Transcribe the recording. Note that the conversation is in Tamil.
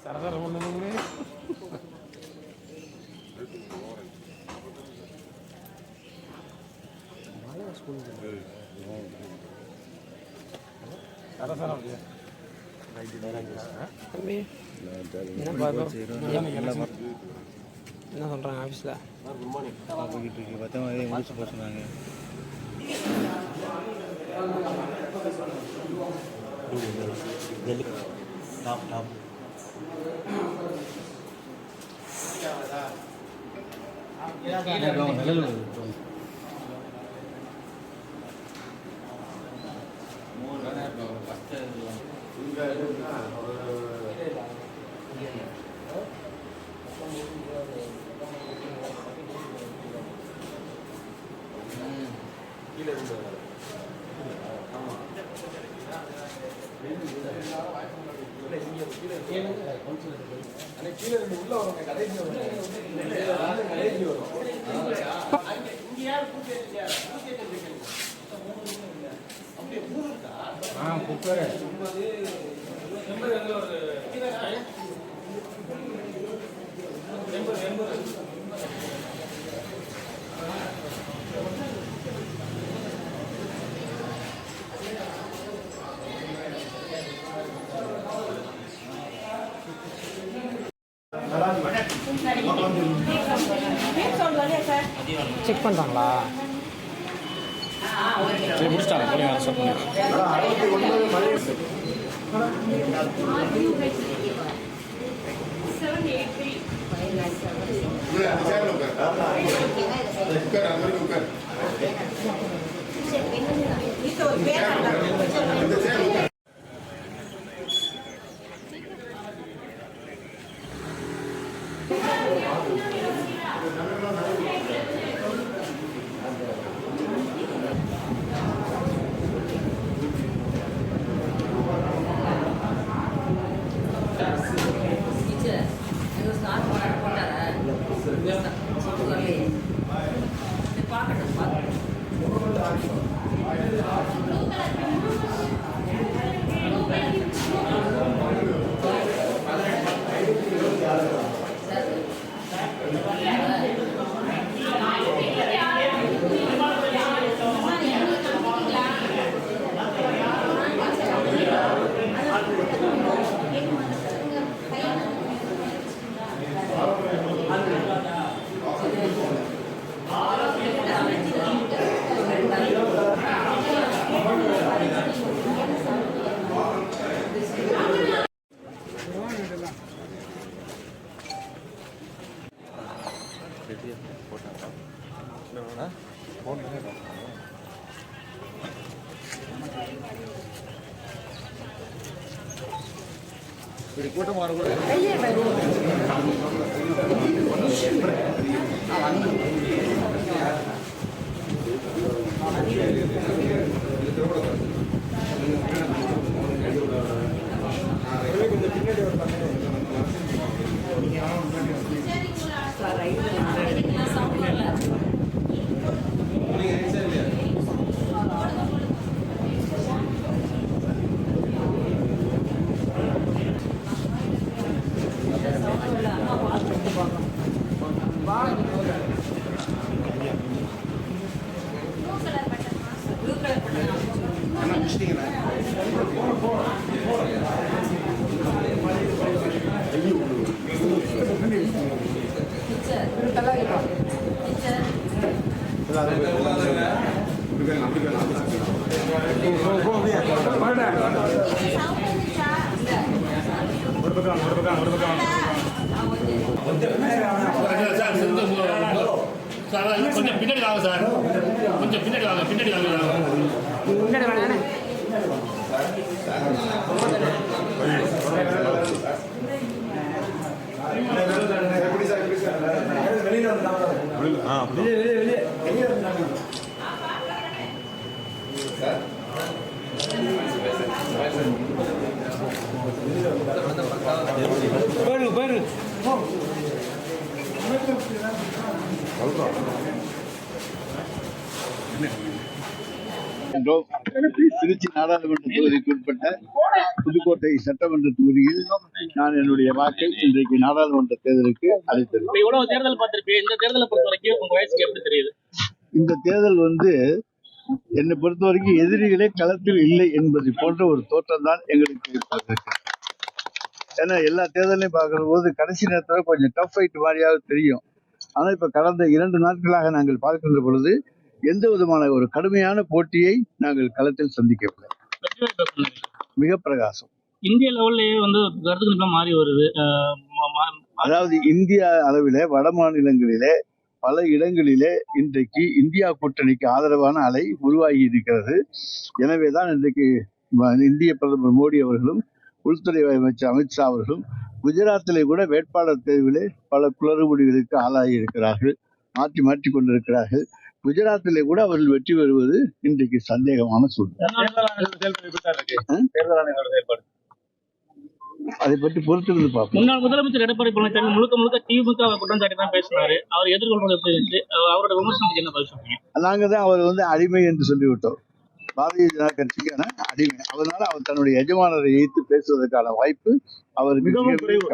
சரசரம் பண்ணுங்க. சரசரம் தம்பி என்ன சொல்கிறாங்க ஆஃபீஸில்? போய்கிட்டு இருக்கு. பத்தமாக முடிச்சு போக சொன்னாங்க. டாப் டாப் நிழல் கீழே இருந்து உள்ள வரும் கடைசி வரும். குக்கர் செக் பண்ணுறாங்களா? சரி முடிச்சிட்டாங்க. இப்படி கூட்டம் வரக்கூடாது. கொஞ்சம் பின்னாடி வாங்க சார், கொஞ்சம் பின்னாடி வாங்க, பின்னாடி வாங்க, பின்னாடி வாங்க. கொண்டிருக்கின்றோம். திருச்சி நாடாளுமன்ற தொகுதிக்கு உட்பட்ட புதுக்கோட்டை சட்டமன்ற தொகுதியில் நான் என்னுடைய வாக்கை இன்றைக்கு நாடாளுமன்ற தேர்தலுக்கு அளித்திருக்கிறேன். இவ்வளவு தேர்தல் பார்த்திருப்பேன். இந்த தேர்தலை பொறுத்த வரைக்கும் உங்க வயசுக்கு எப்படி தெரியுது? இந்த தேர்தல் என்னை பொறுத்த வரைக்கும் எதிரிகளே களத்தில் இல்லை என்பதை போன்ற ஒரு தோற்றம் தான் எங்களுக்கு இருக்கு. ஏன்னா எல்லா தேர்தலையும் பார்க்கிற போது கடைசி நேரத்தில் கொஞ்சம் டஃப் ஃபைட் மாதிரியாக தெரியும். ஆனால் இப்ப கடந்த 2 நாட்களாக நாங்கள் பார்க்கின்ற பொழுது எந்த விதமான ஒரு கடுமையான போட்டியை நாங்கள் களத்தில் சந்திக்கவில்லை. மிக பிரகாசம். இந்திய லெவல்லேயே கருத்துக்கள் மாறி வருது. அதாவது இந்திய அளவிலே வட மாநிலங்களிலே பல இடங்களிலே இன்றைக்கு இந்தியா கூட்டணிக்கு ஆதரவான அலை உருவாகி இருக்கிறது. எனவேதான் இன்றைக்கு இந்திய பிரதமர் மோடி அவர்களும் உள்துறை அமைச்சர் அமித்ஷா அவர்களும் குஜராத்திலே கூட வேட்பாளர் தேர்விலே பல குளறுபடிகளுக்கு ஆளாகி இருக்கிறார்கள், மாற்றி மாற்றி கொண்டிருக்கிறார்கள். குஜராத்திலே கூட அவர்கள் வெற்றி பெறுவது இன்றைக்கு சந்தேகமான சூழ்நிலை. அதை பற்றி பொறுத்திருந்து பார்ப்போம். முன்னாள் முதலமைச்சர் எடப்பாடி பழனிசாமி முழுக்க திமுக குற்றம் சாட்டி தான் பேசினாரு. அவர் எதிர்கொள்வது எப்படி இருந்துச்சு? அவரோட விமர்சனத்துக்கு என்ன பதில் சொல்றீங்க? நாங்க தான் அவர் அடிமை என்று சொல்லிவிட்டோம். பாரதிய ஜனதா கட்சிக்கான அடிமை. அதனால அவர் தன்னுடைய எஜமானரை எதிர்த்து பேசுவதற்கான வாய்ப்பு அவருக்கு மிகவும் குறைவு.